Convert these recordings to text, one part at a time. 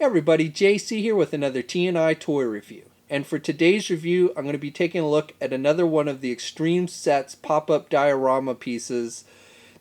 Everybody, JC here with another T&I toy review. And for today's review, I'm going to be taking a look at another one of the Extreme Sets pop-up diorama pieces.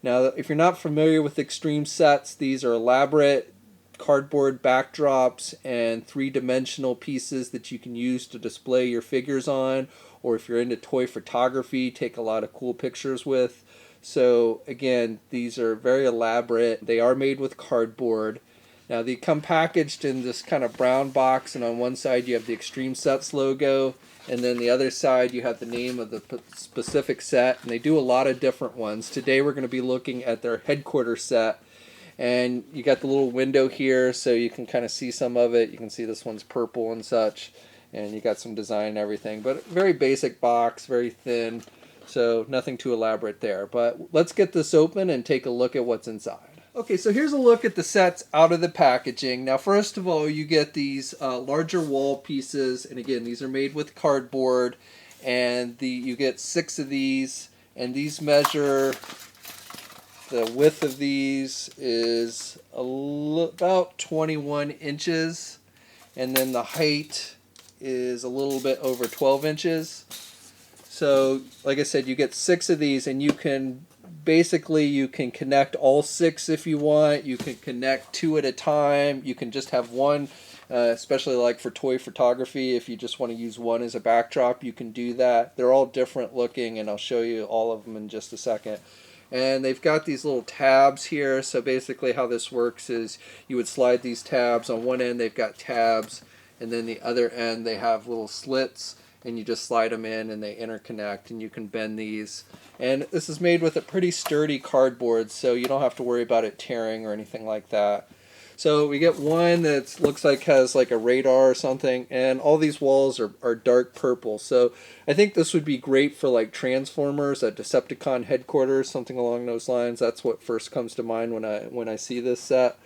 Now, if you're not familiar with Extreme Sets, these are elaborate cardboard backdrops and three-dimensional pieces that you can use to display your figures on, or if you're into toy photography, take a lot of cool pictures with. So again, these are very elaborate. They are made with cardboard. Now they come packaged in this kind of brown box, and on one side you have the Extreme Sets logo, and then the other side you have the name of the specific set, and they do a lot of different ones. Today we're going to be looking at their headquarters set, and you got the little window here so you can kind of see some of it. You can see this one's purple and such, and you got some design and everything, but very basic box, very thin, so nothing too elaborate there. But let's get this open and take a look at what's inside. Okay, so here's a look at the sets out of the packaging. Now, first of all, you get these larger wall pieces, and again, these are made with cardboard, and you get 6 of these, and these measure, the width of these is about 21 inches, and then the height is a little bit over 12 inches. So, like I said, you get 6 of these, and you can connect all 6 if you want. You can connect 2 at a time. You can just have one, especially like for toy photography. If you just want to use one as a backdrop, you can do that. They're all different looking, and I'll show you all of them in just a second. And they've got these little tabs here. So basically how this works is you would slide these tabs. On one end they've got tabs, and then the other end they have little slits, and you just slide them in and they interconnect, and you can bend these. And this is made with a pretty sturdy cardboard, so you don't have to worry about it tearing or anything like that. So we get one that looks like has like a radar or something, and all these walls are dark purple. So I think this would be great for like Transformers at Decepticon headquarters, something along those lines. That's what first comes to mind when I see this set.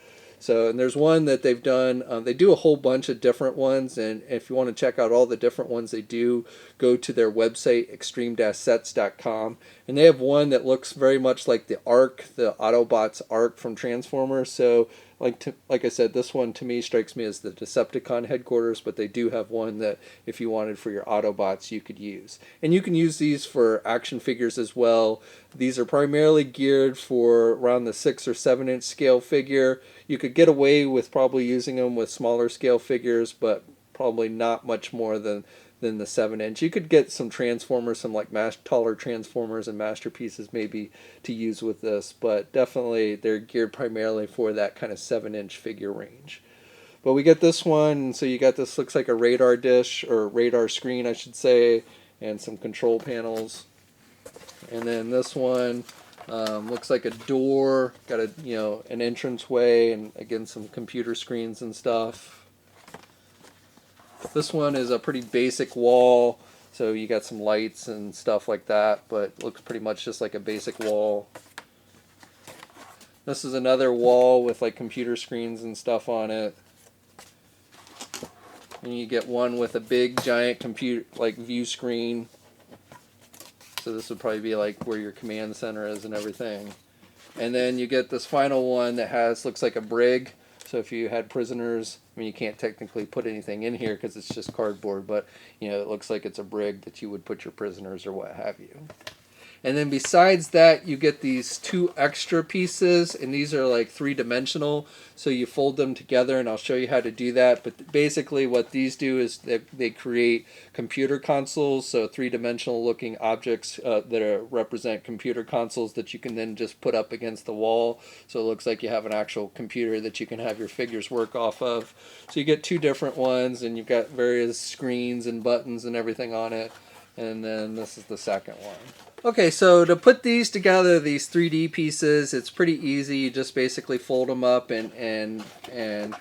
So, and there's one that they've done, they do a whole bunch of different ones, and if you want to check out all the different ones they do, go to their website, extreme-sets.com, and they have one that looks very much like the Ark, the Autobots Ark from Transformers. So, like I said, this one to me strikes me as the Decepticon headquarters, but they do have one that if you wanted for your Autobots you could use. And you can use these for action figures as well. These are primarily geared for around the 6 or 7 inch scale figure. You could get away with probably using them with smaller scale figures, but probably not much more than the 7 inch. You could get some Transformers, some like taller Transformers and Masterpieces maybe to use with this, but definitely they're geared primarily for that kind of 7 inch figure range. But we get this one, so you got this, looks like a radar dish, or radar screen I should say, and some control panels. And then this one looks like a door, got an entranceway, and again some computer screens and stuff. This one is a pretty basic wall, so you got some lights and stuff like that, but looks pretty much just like a basic wall. This is another wall with like computer screens and stuff on it. And you get one with a big giant computer like view screen. So this would probably be like where your command center is and everything. And then you get this final one that looks like a brig. So if you had prisoners, I mean, you can't technically put anything in here because it's just cardboard, but it looks like it's a brig that you would put your prisoners or what have you. And then besides that, you get these 2 extra pieces, and these are like 3-dimensional, so you fold them together, and I'll show you how to do that. But basically what these do is they create computer consoles, so 3-dimensional looking objects that represent computer consoles that you can then just put up against the wall, so it looks like you have an actual computer that you can have your figures work off of. So you get 2 different ones, and you've got various screens and buttons and everything on it. And then this is the second one. Okay, so to put these together, these 3D pieces, it's pretty easy. You just basically fold them up and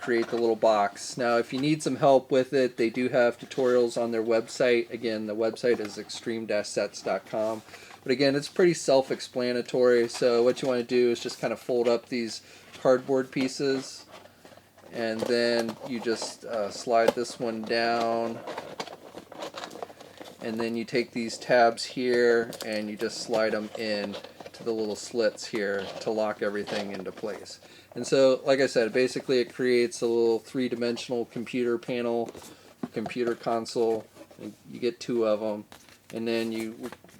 create the little box. Now, if you need some help with it, they do have tutorials on their website. Again, the website is extreme-sets.com. But again, it's pretty self-explanatory. So what you want to do is just kind of fold up these cardboard pieces, and then you just slide this one down. And then you take these tabs here and you just slide them in to the little slits here to lock everything into place. And so, like I said, basically it creates a little three-dimensional computer panel, computer console. You get two of them, and then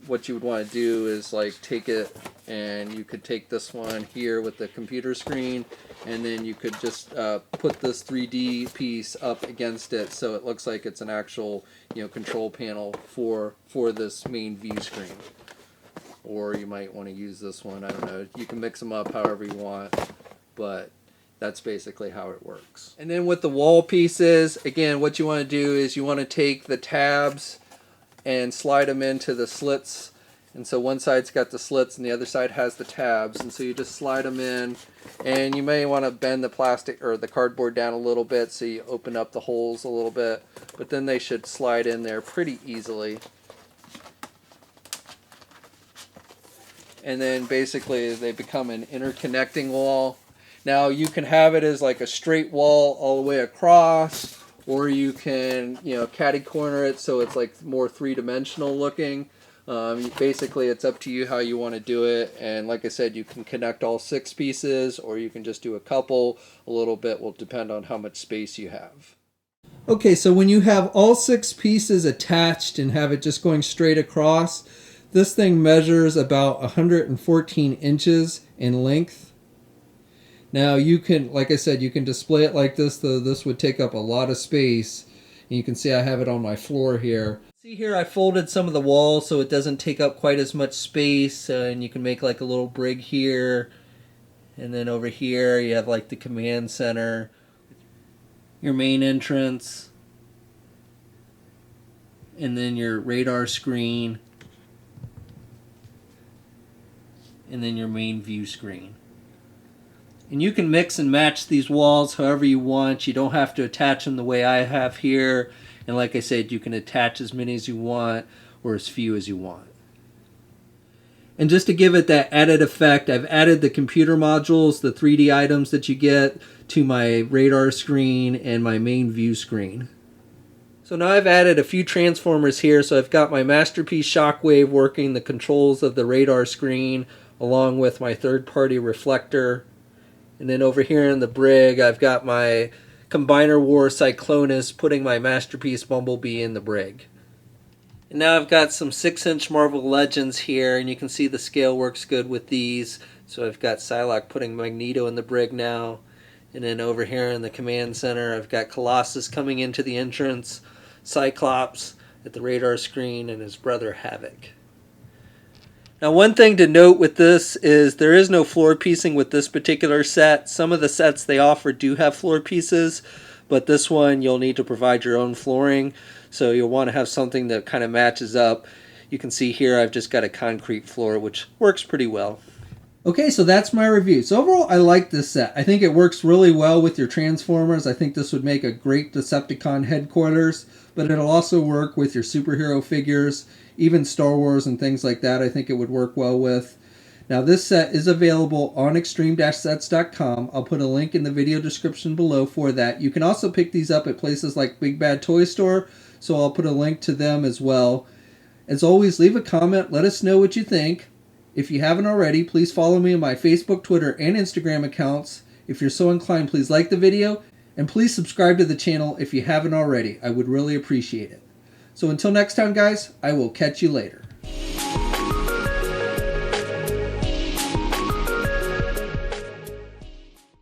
what you would want to do is like take it, and you could take this one here with the computer screen, and then you could just put this 3D piece up against it so it looks like it's an actual, you know, control panel for this main view screen. Or you might want to use this one, I don't know. You can mix them up however you want, but that's basically how it works. And then with the wall pieces, again, what you want to do is you want to take the tabs and slide them into the slits. And so one side's got the slits and the other side has the tabs. And so you just slide them in, and you may want to bend the plastic or the cardboard down a little bit so you open up the holes a little bit. But then they should slide in there pretty easily. And then basically they become an interconnecting wall. Now you can have it as like a straight wall all the way across, or you can, you know, catty corner it so it's like more three-dimensional looking. Basically it's up to you how you want to do it, and like I said, you can connect all 6 pieces or you can just do a couple. A little bit will depend on how much space you have. Okay, so when you have all 6 pieces attached and have it just going straight across, this thing measures about 114 inches in length. Now you can, like I said, you can display it like this, though this would take up a lot of space. And you can see I have it on my floor here. See here, I folded some of the walls so it doesn't take up quite as much space, and you can make like a little brig here. And then over here you have like the command center, your main entrance, and then your radar screen, and then your main view screen. And you can mix and match these walls however you want. You don't have to attach them the way I have here. And like I said, you can attach as many as you want or as few as you want. And just to give it that added effect, I've added the computer modules, the 3D items that you get, to my radar screen and my main view screen. So now I've added a few transformers here. So I've got my Masterpiece Shockwave working the controls of the radar screen along with my third-party reflector. And then over here in the brig, I've got my Combiner War Cyclonus putting my Masterpiece Bumblebee in the brig. And now I've got some 6-inch Marvel Legends here, and you can see the scale works good with these. So I've got Psylocke putting Magneto in the brig now. And then over here in the command center, I've got Colossus coming into the entrance, Cyclops at the radar screen, and his brother Havoc. Now, one thing to note with this is there is no floor piecing with this particular set. Some of the sets they offer do have floor pieces, but this one you'll need to provide your own flooring. So you'll want to have something that kind of matches up. You can see here I've just got a concrete floor, which works pretty well. Okay, so that's my review. So overall, I like this set. I think it works really well with your Transformers. I think this would make a great Decepticon headquarters, but it'll also work with your superhero figures, even Star Wars and things like that. I think it would work well with. Now this set is available on extreme-sets.com. I'll put a link in the video description below for that. You can also pick these up at places like Big Bad Toy Store, so I'll put a link to them as well. As always, leave a comment. Let us know what you think. If you haven't already, please follow me on my Facebook, Twitter, and Instagram accounts. If you're so inclined, please like the video, and please subscribe to the channel if you haven't already. I would really appreciate it. So until next time, guys, I will catch you later.